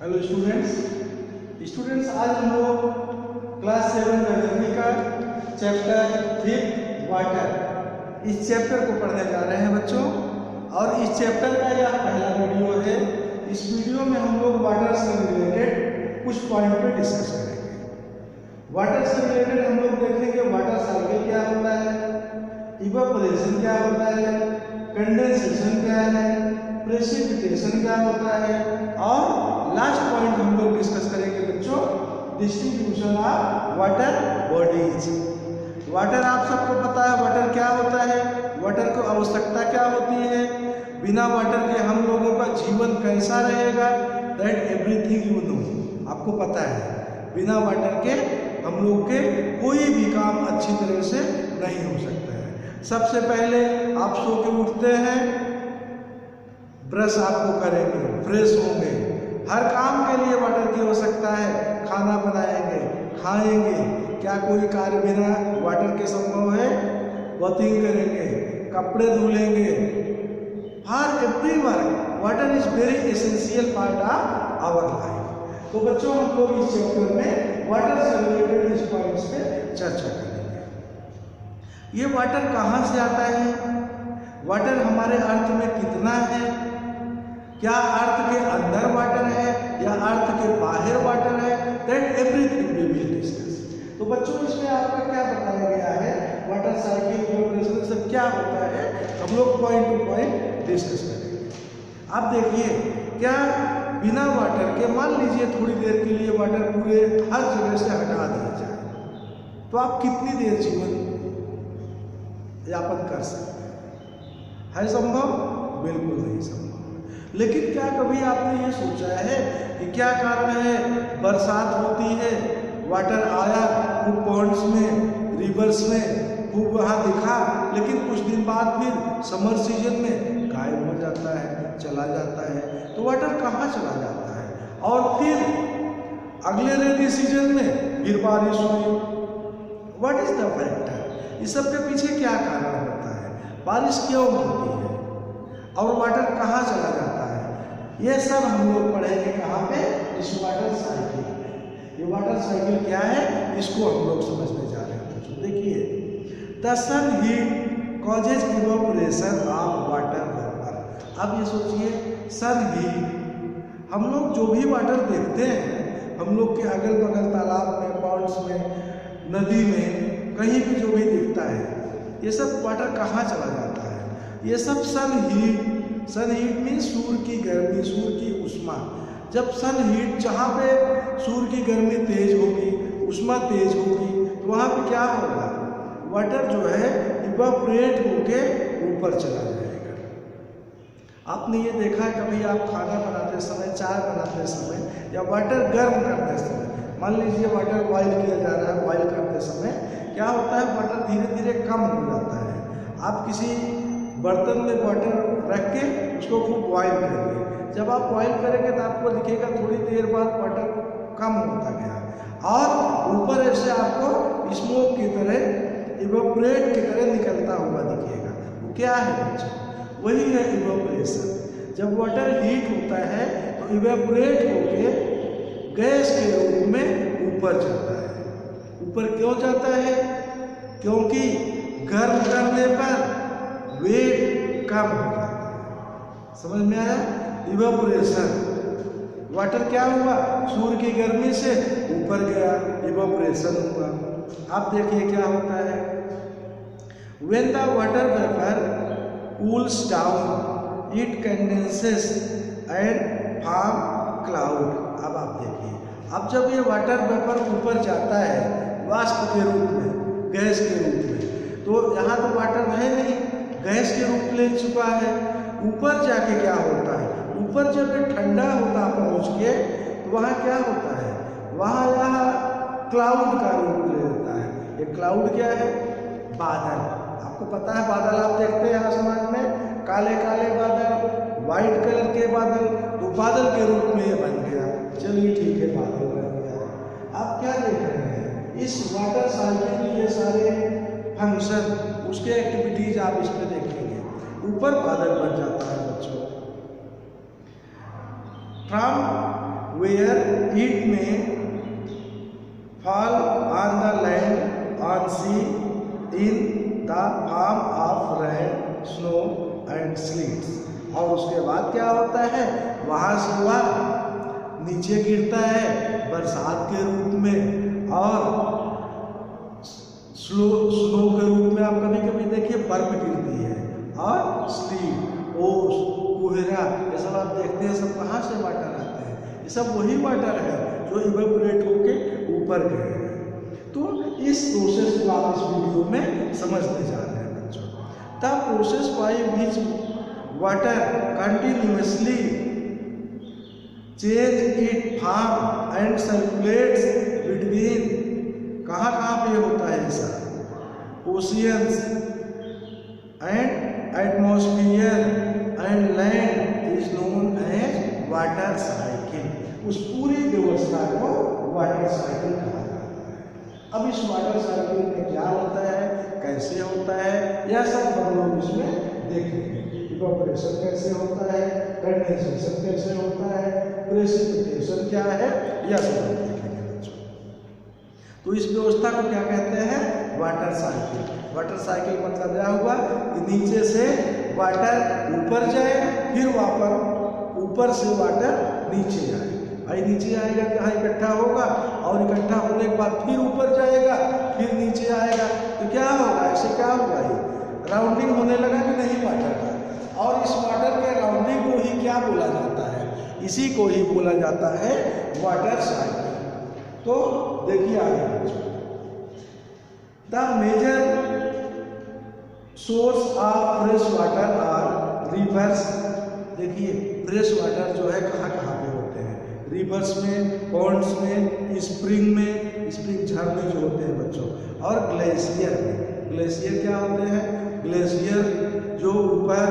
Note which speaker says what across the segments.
Speaker 1: Hello students आज हम लोग क्लास 7 ज्योग्राफी का चैप्टर 5 वाटर इस चैप्टर को पढ़ने जा रहे हैं बच्चों। और इस चैप्टर का यह पहला वीडियो है। इस वीडियो में हम लोग वाटर से रिलेटेड कुछ पॉइंट पे डिस्कस करेंगे। वाटर से रिलेटेड हम लोग देखेंगे वाटर साइकिल क्या होता है, इवेपोरेशन क्या होता है, कंडेंसेशन क्या है, प्रेसिपिटेशन क्या होता है, और लास्ट पॉइंट हम लोग डिस्कस करेंगे बच्चों distribution of water bodies. Water आप सबको पता है वाटर क्या होता है, वाटर को आवश्यकता क्या होती है, बिना वाटर के हम लोगों का जीवन कैसा रहेगा, दैट एवरीथिंग यू नो। आपको पता है बिना वाटर के हम लोग के कोई भी काम अच्छी तरह से नहीं हो सकता है। सबसे पहले आप सो के उठते हैं, ब्रश आपको करेंगे, फ्रेश होंगे, हर काम के लिए वाटर की आवश्यकता है। खाना बनाएंगे, खाएंगे, क्या कोई कार्य बिना वाटर के संभव है? बाथिंग करेंगे, कपड़े धुलेंगे, हर every work water is very essential part of our life. तो बच्चों हम लोग इस चैप्टर में वाटर से रिलेटेड इस पॉइंट्स पे चर्चा करेंगे। ये वाटर कहाँ से आता है, वाटर हमारे अर्थ में कितना है, क्या अर्थ के अंदर वाटर है या अर्थ के बाहर वाटर है, that everything we will discuss. तो बच्चों इसमें आपका क्या बताया गया है, वाटर साइकिल इवेपोरेशन सब क्या होता है, हम लोग पॉइंट टू पॉइंट डिस्कस करेंगे। आप देखिए क्या बिना वाटर के मान लीजिए थोड़ी देर के लिए वाटर पूरे हर जगह से हटा दिया जाए तो आप कितनी देर जीवन यापन कर सकते हैं? संभव? बिल्कुल नहीं संभव। लेकिन क्या कभी आपने ये सोचा है कि क्या कारण है बरसात होती है, वाटर आया खूब पॉन्ड्स में, रिवर्स में खूब वहाँ दिखा, लेकिन कुछ दिन बाद फिर समर सीजन में गायब हो जाता है, चला जाता है। तो वाटर कहाँ चला जाता है? और फिर अगले रेनी सीजन में फिर बारिश हुई। What is the factor? इस सब के पीछे क्या कारण होता है, बारिश क्यों होती है और वाटर कहाँ चला जाता है? ये सब हम लोग पढ़ेंगे कहाँ पे? इस वाटर साइकिल में। ये वाटर साइकिल क्या है इसको हम लोग समझने जा रहे हैं। तो देखिए the sun heat causes evaporation of water vapour. अब ये सोचिए सन हीट, हम लोग जो भी वाटर देखते हैं, हम लोग के अगल बगल तालाब में, पॉन्ड्स में, नदी में, कहीं भी जो भी दिखता है, ये सब वाटर कहाँ चला जाता है? ये सब सन हीट मीन सूर्य की गर्मी, सूर्य की उष्मा। जब सन हीट, जहाँ पे सूर्य की गर्मी तेज होगी, उष्मा तेज होगी, तो वहाँ पे क्या होगा? वाटर जो है इवेपोरेट होके ऊपर चला जाएगा। आपने ये देखा है कभी आप खाना बनाते समय, चाय बनाते समय या वाटर गर्म करते समय, मान लीजिए वाटर बॉयल किया जा रहा है, बॉयल करते समय क्या होता है, वाटर धीरे धीरे कम हो जाता है। आप किसी बर्तन में वाटर रख के उसको खूब बॉयल करेंगे, जब आप बॉयल करेंगे तो आपको दिखेगा थोड़ी देर बाद वाटर कम होता गया और ऊपर ऐसे आपको स्मोक की तरह, इवेपोरेट की तरह निकलता हुआ दिखेगा। वो क्या है बच्चों? वही है इवेपोरेशन। जब वाटर हीट होता है तो इवेपोरेट होके गैस के रूप में ऊपर जाता है। ऊपर क्यों जाता है? क्योंकि गर्म करने पर वेट कम हो जाता है। समझ में आया? इवेपोरेशन, वाटर क्या हुआ, सूर्य की गर्मी से ऊपर गया, इवेपोरेशन हुआ। आप देखिए क्या होता है, when the water vapor cools down it condenses and form cloud। अब आप देखिए, अब जब ये वाटर वेपर ऊपर जाता है वाष्प के रूप में, गैस के रूप में, तो यहाँ तो वाटर है नहीं, गैस के रूप ले चुका है। ऊपर जाके क्या होता है, ऊपर जब ये ठंडा होता पहुँच के तो वहाँ क्या होता है, वहाँ यहाँ क्लाउड का रूप ले लेता है। ये क्लाउड क्या है? बादल। आपको पता है बादल आप देखते हैं आसमान में, काले काले बादल, वाइट कलर के बादल, तो बादल के रूप में ये बन गया। चलिए ठीक है, बादल बन गया। आप क्या देख रहे हैं, इस वाटर साइकिल की ये सारे फंक्शन, उसके एक्टिविटीज आप इसमें देखेंगे। ऊपर बादल बन जाता है बच्चों, from where it may fall on the land, on sea, in the form of rain, snow and sleets। और उसके बाद क्या होता है, वहाँ से वह नीचे गिरता है बरसात के रूप में, और स्नो के रूप में आप कभी कभी देखिए बर्फ गिरती है, और स्लीट, ओस, कोहरा, ये सब आप देखते हैं, सब कहाँ से वाटर आते हैं, ये सब वही वाटर है जो इवेपोरेट होके ऊपर गए हैं। तो इस प्रोसेस को आप इस वीडियो में समझते जा रहे हैं बच्चों। The process by which water continuously change it form and circulates between, कहाँ कहाँ पे होता है ऐसा, oceans and atmosphere and land is known as water cycle. उस पूरी व्यवस्था को वाटर साइकिल कहा जाता है। अब इस वाटर साइकिल में क्या होता है, कैसे होता है, यह सब हम लोग इसमें देखेंगे। इवेपोरेशन कैसे होता है, कंडेंसेशन कैसे होता है, प्रेसिपिटेशन क्या है, यह सब हम देखेंगे बच्चों। तो इस व्यवस्था को क्या कहते हैं, वाटर साइकिल। वाटर साइकिल मतलब यह हुआ कि नीचे से वाटर ऊपर जाए, फिर वापस ऊपर से वाटर नीचे आए। भाई नीचे आएगा तो यहाँ इकट्ठा होगा, और इकट्ठा होने के बाद फिर ऊपर जाएगा, फिर नीचे आएगा, तो क्या होगा, ऐसे क्या होगा, ये राउंडिंग होने लगा कि नहीं वाटर का। और इस वाटर के राउंडिंग को ही क्या बोला जाता है, इसी को ही बोला जाता है वाटर साइकिल। तो देखिए आगे, the major source of fresh water are rivers. देखिए फ्रेश वाटर जो है कहाँ कहाँ पे होते हैं, रिवर्स में, पॉन्ड्स में, स्प्रिंग में, स्प्रिंग झरने जो होते हैं बच्चों, और ग्लेशियर में। ग्लेशियर क्या होते हैं, ग्लेशियर जो ऊपर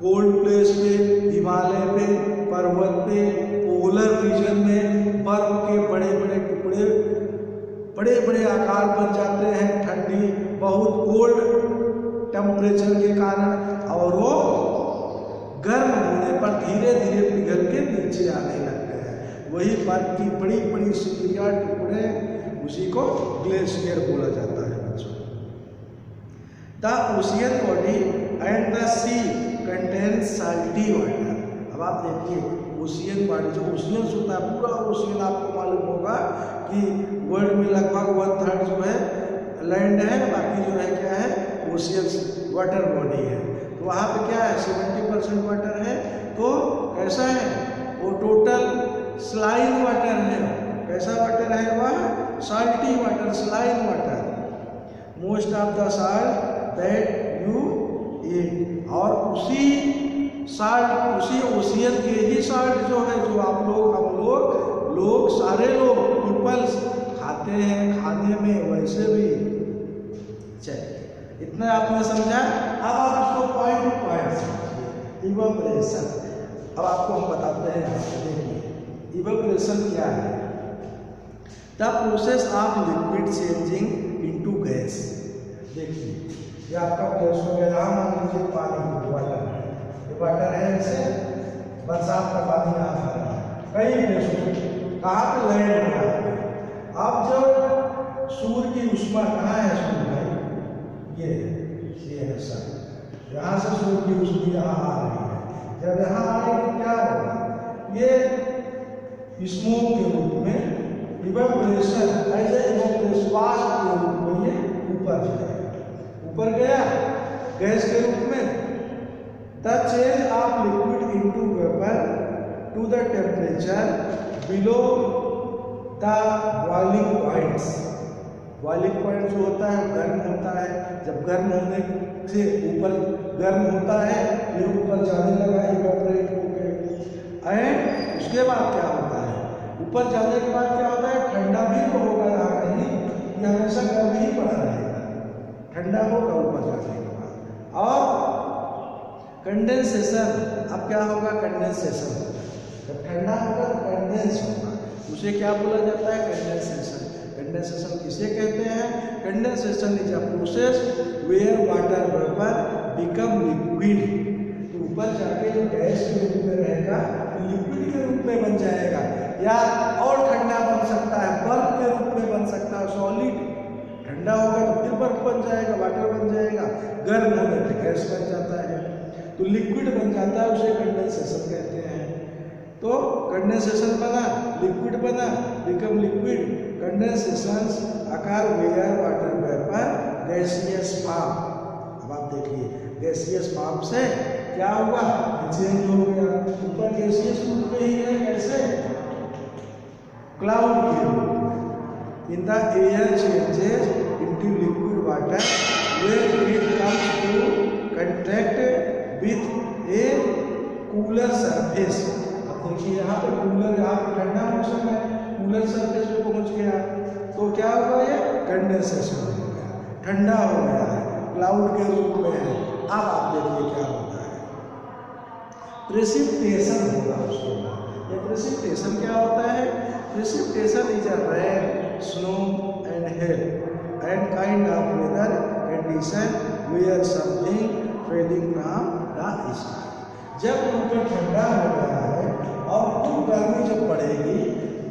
Speaker 1: कोल्ड प्लेस पे, हिमालय पे, पर्वत पे, पोलर रीजन में बर्फ के बड़े बड़े टुकड़े, बड़े बड़े आकार बन जाते हैं ठंडी बहुत कोल्ड टेम्परेचर के कारण, और वो गर्म होने पर धीरे धीरे पिघल के नीचे आने लगते हैं। वही बर्फ की बड़ी बड़ी सिल्लियाँ टुकड़े, उसी को ग्लेशियर बोला जाता है बच्चों। The ocean body and the sea contain salty water. अब आप देखिए ओशियन बॉडी, जो ओशियन होता है, पूरा ओशियन आपको मालूम होगा कि वर्ल्ड में लगभग 1/3 जो है लैंड है, बाकी जो है क्या है, ओशियन वाटर बॉडी है। तो वहाँ पे क्या है, 70% वाटर है। तो कैसा है वो, टोटल स्लाइन वाटर है। कैसा वाटर है वह, salty water, saline water. Most of the salt that you eat, और उसी साल्ट, उसी ओशियन के ही साल्ट जो है, जो आप लोग, हम लोग सारे लोग पीपल्स खाते हैं, खाने में वैसे भी। चलिए इतना आपने समझा। अब आप इसको पॉइंट टू पॉइंट समझिए। इवेपोरेशन, अब आपको हम बताते हैं, देखिए इवेपोरेशन क्या है। The process of liquid changing into gas. देखिए ये आपका गैस हो गया, यहाँ मान लीजिए पानी, वाटर है, ये वाटर है, ऐसे बरसात का पानी यहाँ आ रहा है, कई देशों कहाँ पे लैंड में आते हैं। अब जब सूर्य की उष्मा, कहाँ है सूर्य भाई, ये है सर, यहाँ से सूर्य की उष्मा यहाँ आ रही है। जब यहाँ आएगी क्या होगा, ये स्मोक के रूप में, इवेपोरेशन ऐसे इवेपोरेशन वाष्प के रूप में ये ऊपर जाएगा, ऊपर गया गैस के रूप में। The change of liquid into vapour to the temperature below the boiling points. Boiling point जो होता है गर्म होता है, जब गर्म होने से ऊपर गर्म होता है, फिर ऊपर जाने लगा, इवेपोरेट हो गए। एंड उसके बाद क्या होता है, ऊपर जाने के बाद क्या होता है, ठंडा भी तो होगा यहाँ कहीं, ये हमेशा गर्म ही पड़ा रहेगा, ठंडा होगा ऊपर जाने के बाद। और कंडेंसेशन, अब क्या होगा, कंडेंसेशन होगा, जब ठंडा होगा तो कंडेंस होगा, उसे क्या बोला जाता है, कंडेंसेशन। कंडेंसेशन किसे कहते हैं, condensation is a process where water vapour become liquid. ऊपर जाके जो गैस के रूप में रहेगा लिक्विड के रूप में बन जाएगा। या और ठंडा बन सकता है, बर्फ के रूप में बन सकता है। सॉलिड ठंडा होगा तो फिर बर्फ बन जाएगा, वाटर बन जाएगा, गर्म होने पर गैस बन जाता है, तो लिक्विड बन जाता है, उसे कंडेंसेशन कहते हैं। तो कंडेंसेशन बना, लिक्विड बना, बिकम लिक्विड, कंडेंसेशन आकार where water vapour gaseous form. अब आप देखिए गैसियस फॉर्म से क्या हुआ, चेंज हो गया, ऊपर गैसियस रूप में ही है, कैसे, क्लाउड के रूप में। In the air changes into liquid water when it comes to contact with a cooler surface. अब देखिए यहाँ पे कूलर, यहाँ पे ठंडा मौसम है, कूलर सरफेस पे पहुंच गया तो क्या होगा, ये कंडेंसेशन हो गया, ठंडा हो गया है, क्लाउड के रूप में है। अब आप देखिए क्या होता है, प्रेसिपिटेशन होगा उसके बाद। ये प्रेसिपिटेशन क्या होता है, precipitation is a rain, snow and hail and kind of weather condition where something falling from the sky. जब ऊपर ठंडा हो गया है और खूब गर्मी जब पड़ेगी,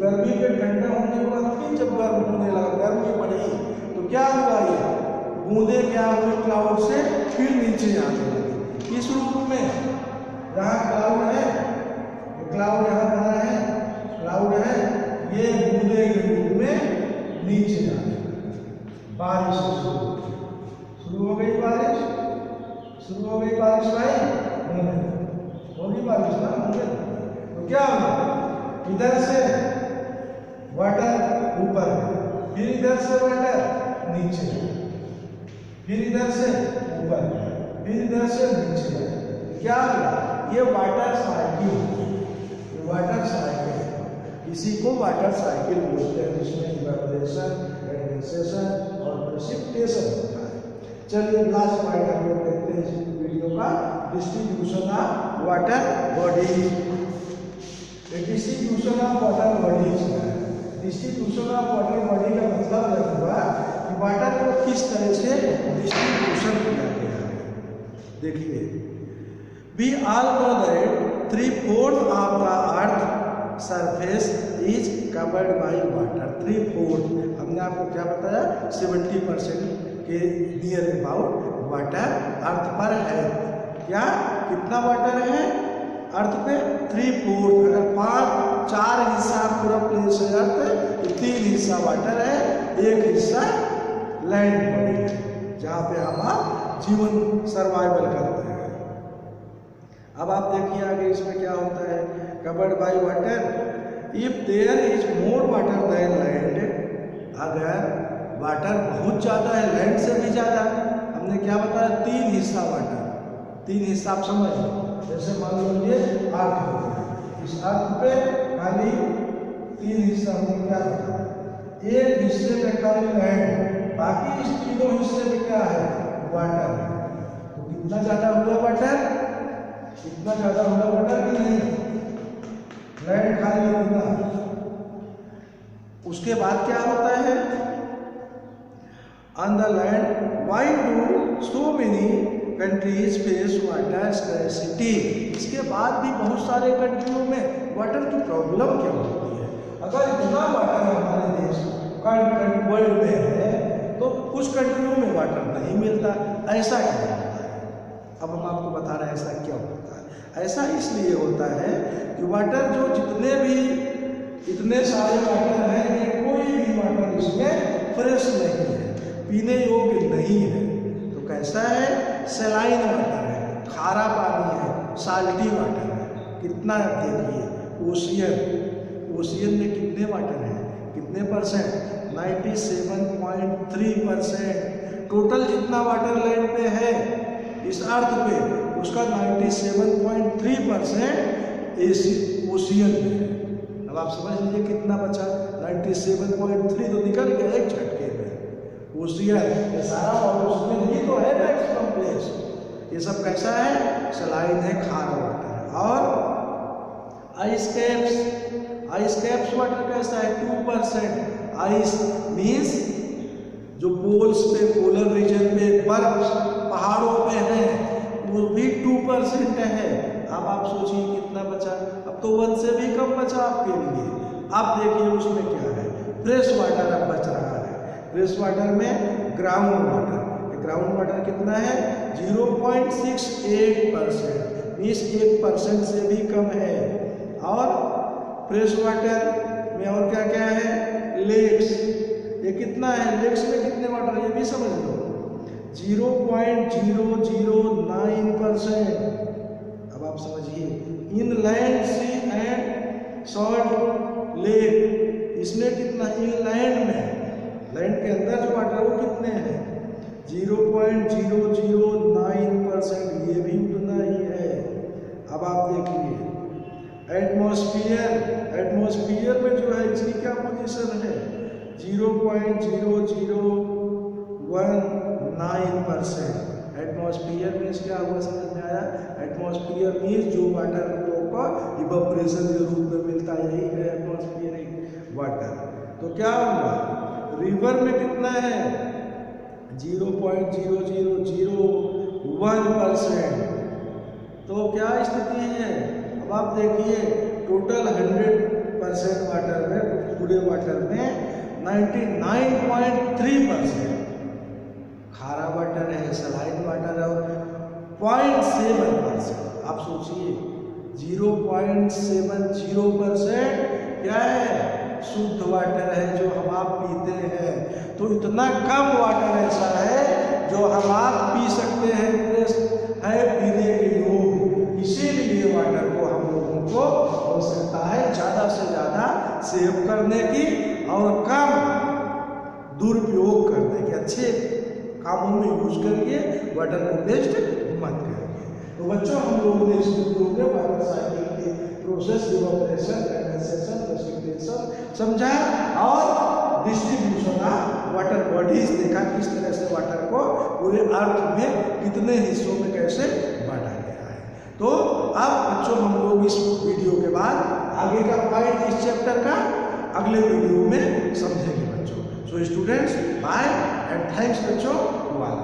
Speaker 1: गर्मी पे ठंडा होने के बाद फिर जब गर्म होने लगा, गर्मी पड़ेगी तो क्या हुआ, ये बूंदे क्या हुए क्लाउड से फिर नीचे आने लगी। इस रूप में जहाँ क्लाउड है, क्लाउड यहाँ बना है, क्लाउड है, ये बूंदे के रूप में नीचे आने लगी। बारिश शुरू हो गई, बारिश शुरू हो गई, बारिश भाई होगी बारिश ना, होंगे तो क्या होगा, इधर से वाटर ऊपर, फिर इधर से वाटर नीचे, फिर इधर से ऊपर, फिर इधर से नीचे, क्या होगा, ये वाटर साइकिल, ये वाटर साइकिल, इसी को वाटर साइकिल बोलते हैं, जिसमें इवेपोरेशन, कंडेंसेशन और प्रेसिपिटेशन होता है। चलिए लास्ट पॉइंट हम लोग देखते हैं इस वीडियो का, distribution of water bodies. Distribution of water bodies है, डिस्ट्रीब्यूशन ऑफ वाटर बॉडी का मतलब यह हुआ कि वाटर को किस तरह से डिस्ट्रीब्यूशन किया गया है। देखिए, we all know that 3/4 of the earth surface is covered by water. 3/4 हमने आपको क्या बताया, 70% के नियर अबाउट वाटर अर्थ पर है। क्या, कितना वाटर है अर्थ पे, 3/4। अगर 4 हिस्सा पूरा प्लेस है अर्थ, तो 3 हिस्सा वाटर है, 1 हिस्सा लैंड बॉडी है, जहाँ पे हम जीवन सर्वाइवल करते हैं। अब आप देखिए आगे इसमें क्या होता है, covered by water. If there is more water then land, अगर वाटर बहुत ज़्यादा है, लैंड से भी ज़्यादा, हमने क्या बताया, 3 हिस्सा वाटर, 3 हिस्सा आप समझ लो। जैसे मान लीजिए अर्थ हो गया, इस अर्थ पे खाली 3 हिस्सा हमने क्या बताया, 1 हिस्से में खाली लैंड, बाकी इस तीनों हिस्से में क्या है, वाटर। तो कितना ज़्यादा हुआ वाटर, इतना ज़्यादा हुआ वाटर कि नहीं, लैंड खाली होगा। उसके बाद क्या होता है, on the land why do so many countries face water scarcity. इसके बाद भी बहुत सारे कंट्रियों में वाटर की प्रॉब्लम क्या होती है। अगर इतना वाटर हमारे देश वर्ल्ड में है तो कुछ कंट्रियों में वाटर नहीं मिलता, ऐसा क्यों होता है। अब हम आपको बता रहे हैं ऐसा क्यों होता है। ऐसा इसलिए होता है कि वाटर जो जितने भी इतने सारे वाटर हैं, ये कोई भी वाटर इसमें फ्रेश नहीं है, पीने योग्य नहीं है। तो कैसा है, सलाइन वाटर है, खारा पानी है, साल्टी वाटर है। कितना देखिए, ओशियन में कितने वाटर हैं, कितने परसेंट, 97.3%। टोटल जितना वाटर लैंड पे है इस अर्थ पे, उसका 97.3% ओशियन में है। अब आप समझ लीजिए कितना बचा, 97.3 तो निकल गया एक झटके में। ओशियन ये सारा उसमें नहीं तो है मैक्सिमम प्लेस। ये सब कैसा है, सलाइन है, खारा वाटर है। और आइस कैप्स वाटर कैसा है, 2%। आइस मीन्स जो पोल्स पे, पोलर रीजन पे बर्फ पहाड़ों पे है, वो भी 2% है। अब आप सोचिए कितना बचा, अब तो 1 से भी कम बचा आपके लिए। अब देखिए उसमें क्या है, फ्रेश वाटर अब बच रहा है। फ्रेश वाटर में ग्राउंड वाटर कितना है 0.68%, मीन्स 1% से भी कम है। और फ्रेश वाटर में और क्या क्या है, लेक्स, ये कितना है, लेक्स में कितने वाटर, ये भी समझ लो 0.009%। अब आप समझिए inland sea and salt lake, इसमें कितना, इनलैंड में, लैंड के अंदर जो वाटर है वो कितने हैं 0.009%, ये भी उतना ही है। अब आप देखिए एटमॉस्फेयर में जो है इसकी क्या पोजीशन है 0.0019%। एटमॉस्फेयर में क्या हुआ समझ में आया, एटमॉस्फेयर मीन्स जो वाटर को इवेपोरेशन के रूप में मिलता है, यही है एटमॉस्फेरिक वाटर। तो क्या हुआ, रिवर में कितना है 0.0001%। तो क्या स्थिति है, अब आप देखिए टोटल 100% वाटर में, पूरे वाटर में 99.3% खारा वाटर है, सलाइन वाटर है, और 0.7%, आप सोचिए 0.70% क्या है, शुद्ध वाटर है जो हम आप पीते हैं। तो इतना कम वाटर ऐसा है जो हम आप पी सकते हैं, फ्रेश है, पीने के योग्य। इसीलिए वाटर को हम लोगों को आवश्यकता है ज़्यादा से ज़्यादा सेव करने की और कम दुरुपयोग करने की, अच्छे कामों में यूज करिए, वाटर को वेस्ट मत करिए। तो बच्चों हम लोगों ने इस वीडियो में वाटर साइकिल के प्रोसेस, इवेपोरेशन, कंडेंसेशन, प्रेसिपिटेशन समझा और डिस्ट्रीब्यूशन ऑफ वाटर बॉडीज देखा, किस तरह से वाटर को पूरे अर्थ में कितने हिस्सों में कैसे बांटा गया है। तो अब बच्चों हम लोग इस वीडियो के बाद आगे का पॉइंट इस चैप्टर का अगले वीडियो में समझेंगे बच्चों। So students bye and thanks बच्चों वाला।